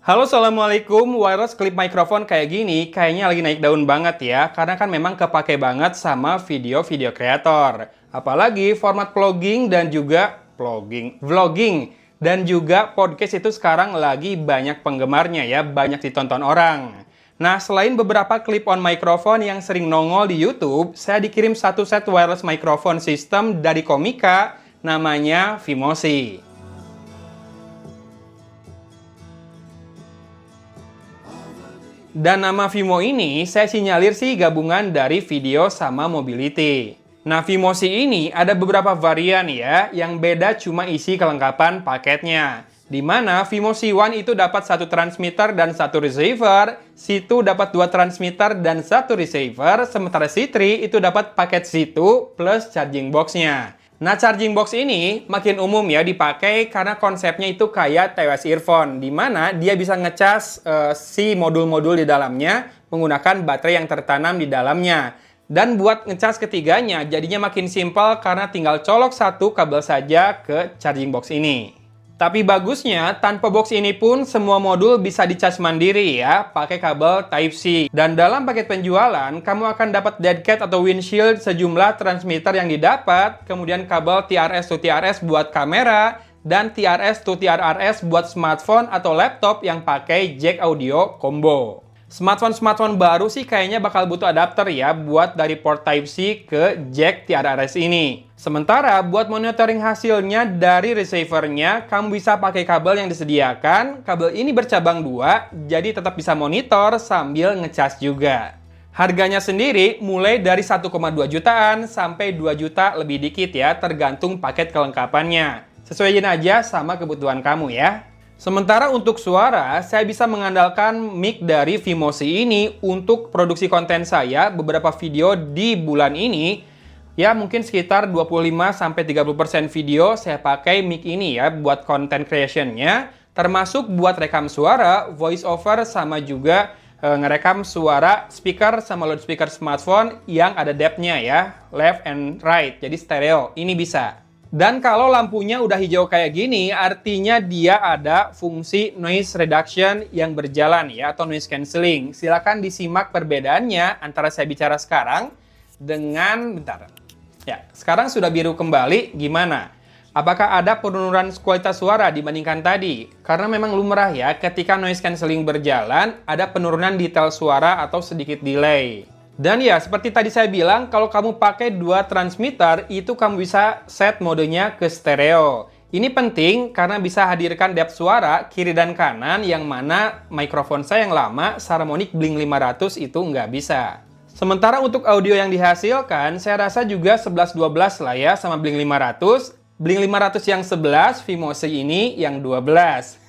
Halo, Assalamualaikum. Wireless clip microphone kayak gini kayaknya lagi naik daun banget ya. Karena kan memang kepake banget sama video-video kreator. Apalagi format vlogging dan juga vlogging. Dan juga podcast itu sekarang lagi banyak penggemarnya ya. Banyak ditonton orang. Nah, selain beberapa clip-on microphone yang sering nongol di YouTube, saya dikirim satu set wireless microphone system dari Komika, namanya Vimosi. Dan nama Vimo ini saya sinyalir sih gabungan dari video sama mobility. Nah, Vimosi ini ada beberapa varian ya, yang beda cuma isi kelengkapan paketnya. Di mana Vimosi One itu dapat satu transmitter dan satu receiver, C2 dapat dua transmitter dan satu receiver, sementara C3 itu dapat paket C2 plus charging box-nya. Nah, charging box ini makin umum ya dipakai karena konsepnya itu kayak TWS earphone, di mana dia bisa ngecas si modul-modul di dalamnya menggunakan baterai yang tertanam di dalamnya. Dan buat ngecas ketiganya jadinya makin simpel karena tinggal colok satu kabel saja ke charging box ini. Tapi bagusnya, tanpa box ini pun semua modul bisa dicas mandiri ya, pakai kabel Type-C. Dan dalam paket penjualan, kamu akan dapat dead cat atau windshield sejumlah transmitter yang didapat, kemudian kabel TRS to TRS buat kamera, dan TRS to TRRS buat smartphone atau laptop yang pakai jack audio combo. Smartphone baru sih kayaknya bakal butuh adapter ya buat dari port Type-C ke jack TRRS ini. Sementara buat monitoring hasilnya dari receivernya, kamu bisa pakai kabel yang disediakan. Kabel ini bercabang dua, jadi tetap bisa monitor sambil ngecas juga. Harganya sendiri mulai dari 1,2 jutaan sampai 2 juta lebih dikit ya, tergantung paket kelengkapannya. Sesuaiin aja sama kebutuhan kamu ya. Sementara untuk suara, saya bisa mengandalkan mic dari Vimosi ini untuk produksi konten saya beberapa video di bulan ini. Ya, mungkin sekitar 25-30% video saya pakai mic ini ya buat content creation-nya, termasuk buat rekam suara, voice over, sama juga ngerekam suara speaker sama loudspeaker smartphone yang ada depth-nya ya, left and right, jadi stereo, ini bisa. Dan kalau lampunya udah hijau kayak gini, artinya dia ada fungsi noise reduction yang berjalan ya, atau noise cancelling. Silakan disimak perbedaannya antara saya bicara sekarang dengan, bentar. Ya, sekarang sudah biru kembali, gimana? Apakah ada penurunan kualitas suara dibandingkan tadi? Karena memang lumrah ya, ketika noise cancelling berjalan, ada penurunan detail suara atau sedikit delay. Dan ya, seperti tadi saya bilang, kalau kamu pakai dua transmitter, itu kamu bisa set modenya ke stereo. Ini penting karena bisa hadirkan depth suara kiri dan kanan, yang mana mikrofon saya yang lama, Saramonic Blink 500 itu nggak bisa. Sementara untuk audio yang dihasilkan, saya rasa juga 11-12 lah ya sama Blink 500. Blink 500 yang 11, Vimosi ini yang 12.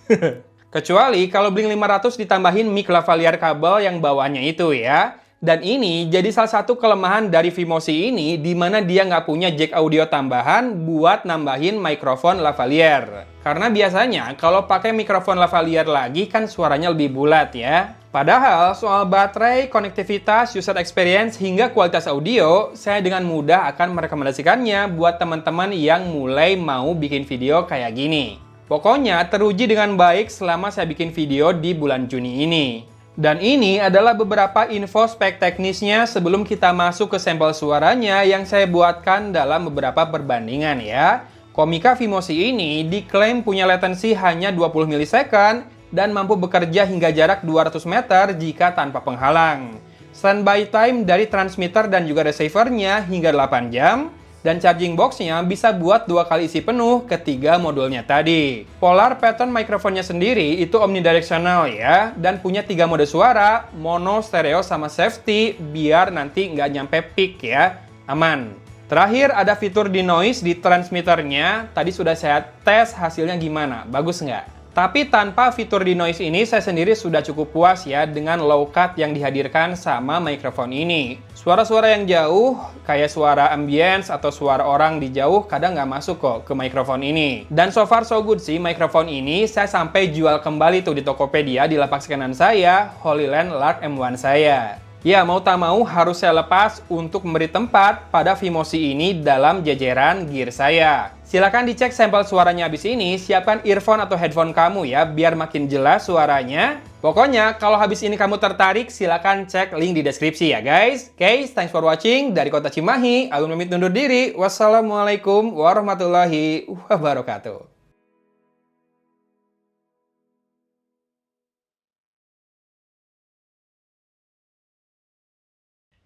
Kecuali kalau Blink 500 ditambahin mic lavalier kabel yang bawaannya itu ya. Dan ini jadi salah satu kelemahan dari Vimosi ini, di mana dia nggak punya jack audio tambahan buat nambahin mikrofon lavalier. Karena biasanya kalau pakai mikrofon lavalier lagi kan suaranya lebih bulat ya. Padahal soal baterai, konektivitas, user experience, hingga kualitas audio, saya dengan mudah akan merekomendasikannya buat teman-teman yang mulai mau bikin video kayak gini. Pokoknya teruji dengan baik selama saya bikin video di bulan Juni ini. Dan ini adalah beberapa info spek teknisnya sebelum kita masuk ke sampel suaranya yang saya buatkan dalam beberapa perbandingan ya. Komika Vimosi ini diklaim punya latensi hanya 20 milisecond dan mampu bekerja hingga jarak 200 meter jika tanpa penghalang. Standby time dari transmitter dan juga receivernya hingga 8 jam. Dan charging box-nya bisa buat 2 kali isi penuh ketiga modulnya tadi. Polar pattern mikrofonnya sendiri itu omnidirectional ya, dan punya 3 mode suara, mono, stereo, sama safety, biar nanti nggak nyampe peak ya, aman. Terakhir ada fitur denoise di transmitternya, tadi sudah saya tes hasilnya gimana, bagus nggak? Tapi tanpa fitur denoise ini, saya sendiri sudah cukup puas ya dengan low cut yang dihadirkan sama mikrofon ini. Suara-suara yang jauh, kayak suara ambience atau suara orang di jauh, kadang nggak masuk kok ke mikrofon ini. Dan so far so good sih mikrofon ini, saya sampai jual kembali tuh di Tokopedia di lapak sekanan saya, Holyland Lark M1 saya. Ya, mau tak mau harus saya lepas untuk memberi tempat pada Vimosi ini dalam jajaran gear saya. Silahkan dicek sampel suaranya habis ini, siapkan earphone atau headphone kamu ya, biar makin jelas suaranya. Pokoknya, kalau habis ini kamu tertarik, silahkan cek link di deskripsi ya guys. Oke, thanks for watching. Dari Kota Cimahi, Agung pamit undur diri. Wassalamualaikum warahmatullahi wabarakatuh.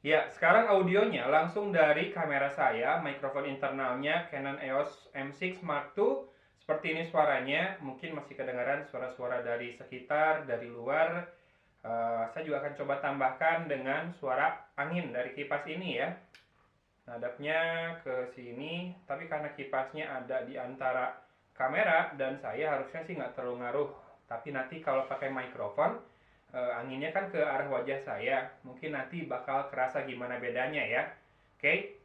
Ya, sekarang audionya langsung dari kamera saya, mikrofon internalnya Canon EOS M6 Mark II. Seperti ini suaranya, mungkin masih kedengaran suara-suara dari sekitar, dari luar. Saya juga akan coba tambahkan dengan suara angin dari kipas ini ya. Hadapnya ke sini, tapi karena kipasnya ada di antara kamera dan saya harusnya sih nggak terlalu ngaruh. Tapi nanti kalau pakai mikrofon, anginnya kan ke arah wajah saya, mungkin nanti bakal kerasa gimana bedanya ya. Oke.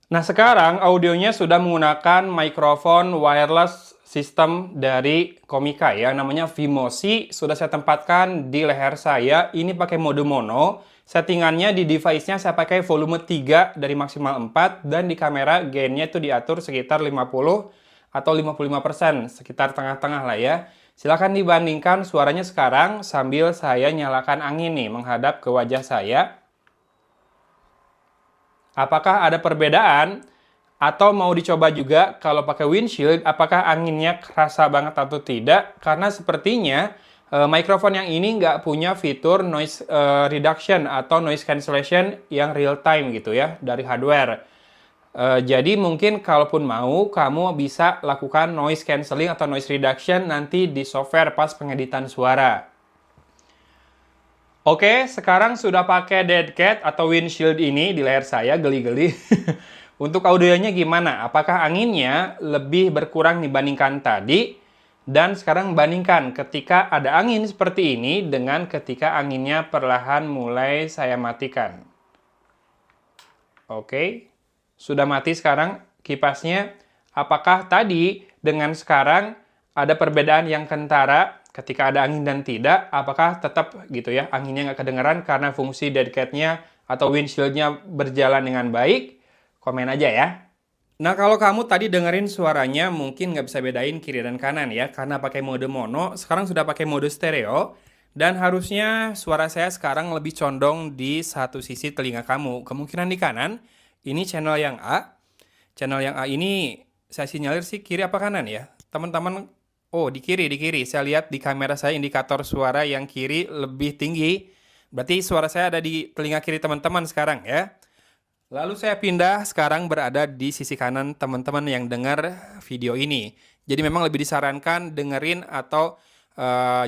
Nah, sekarang audionya sudah menggunakan mikrofon wireless system dari Komika ya, namanya Vimosi. Sudah saya tempatkan di leher saya. Ini pakai mode mono. Settingannya di device-nya saya pakai volume 3 dari maksimal 4 dan di kamera gain-nya itu diatur sekitar 50 atau 55%, sekitar tengah-tengah lah ya. Silahkan dibandingkan suaranya sekarang sambil saya nyalakan angin nih menghadap ke wajah saya. Apakah ada perbedaan? Atau mau dicoba juga kalau pakai windshield, apakah anginnya kerasa banget atau tidak? Karena sepertinya mikrofon yang ini nggak punya fitur noise reduction atau noise cancellation yang real time gitu ya dari hardware. Jadi mungkin kalaupun mau, kamu bisa lakukan noise cancelling atau noise reduction nanti di software pas pengeditan suara. Oke, sekarang sudah pakai dead cat atau windshield ini di leher saya, geli-geli. Untuk audionya gimana? Apakah anginnya lebih berkurang dibandingkan tadi? Dan sekarang bandingkan ketika ada angin seperti ini dengan ketika anginnya perlahan mulai saya matikan. Oke, sudah mati sekarang kipasnya. Apakah tadi dengan sekarang ada perbedaan yang kentara ketika ada angin dan tidak? Apakah tetap gitu ya, anginnya nggak kedengeran karena fungsi dead cat-nya atau windshield-nya berjalan dengan baik? Komen aja ya. Nah, kalau kamu tadi dengerin suaranya mungkin nggak bisa bedain kiri dan kanan ya, karena pakai mode mono, sekarang sudah pakai mode stereo, dan harusnya suara saya sekarang lebih condong di satu sisi telinga kamu. Kemungkinan di kanan, ini channel yang A. Channel yang A ini saya sinyalir sih kiri apa kanan ya? Teman-teman, oh di kiri. Saya lihat di kamera saya indikator suara yang kiri lebih tinggi. Berarti suara saya ada di telinga kiri teman-teman sekarang ya. Lalu saya pindah sekarang berada di sisi kanan teman-teman yang dengar video ini. Jadi memang lebih disarankan dengerin atau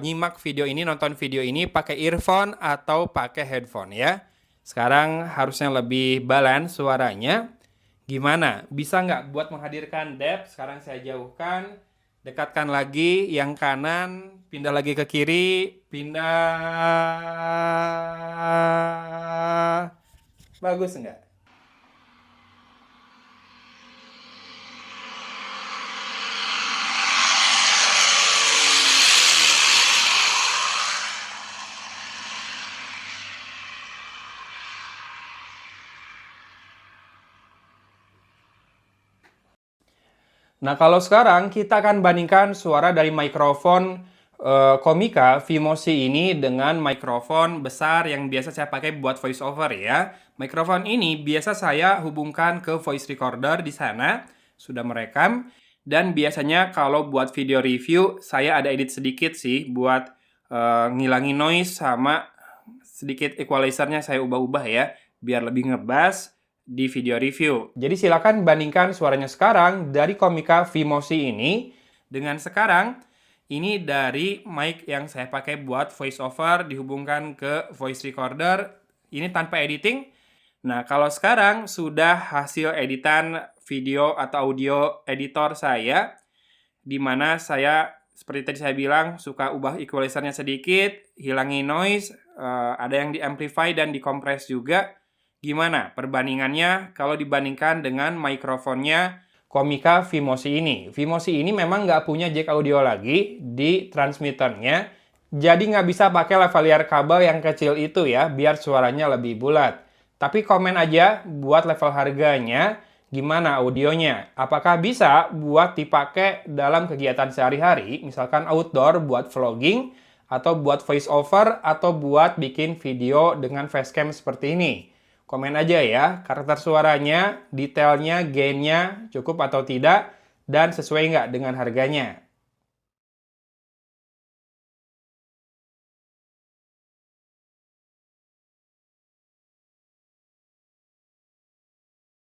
nyimak video ini, nonton video ini pakai earphone atau pakai headphone ya. Sekarang harusnya lebih balance suaranya. Gimana? Bisa nggak buat menghadirkan depth? Sekarang saya jauhkan. Dekatkan lagi yang kanan, pindah lagi ke kiri, pindah. Bagus nggak? Nah, kalau sekarang kita akan bandingkan suara dari mikrofon Komika Vimosi ini dengan mikrofon besar yang biasa saya pakai buat voice over ya. Mikrofon ini biasa saya hubungkan ke voice recorder di sana, sudah merekam. Dan biasanya kalau buat video review, saya ada edit sedikit sih buat ngilangin noise sama sedikit equalizer-nya saya ubah-ubah ya, biar lebih ngebass di video review. Jadi silakan bandingkan suaranya sekarang dari Komika Vimosi ini dengan sekarang. Ini dari mic yang saya pakai buat voice over dihubungkan ke voice recorder. Ini tanpa editing. Nah, kalau sekarang sudah hasil editan video atau audio editor saya, di mana saya seperti tadi saya bilang suka ubah equalizer-nya sedikit, hilangin noise, ada yang di-amplify dan di-compress juga. Gimana perbandingannya kalau dibandingkan dengan mikrofonnya Komika Vimosi ini? Vimosi ini memang nggak punya jack audio lagi di transmitternya. Jadi nggak bisa pakai lavalier kabel yang kecil itu ya, biar suaranya lebih bulat. Tapi komen aja buat level harganya, gimana audionya. Apakah bisa buat dipakai dalam kegiatan sehari-hari, misalkan outdoor buat vlogging, atau buat voice over, atau buat bikin video dengan facecam seperti ini. Komen aja ya, karakter suaranya, detailnya, gainnya, cukup atau tidak, dan sesuai nggak dengan harganya.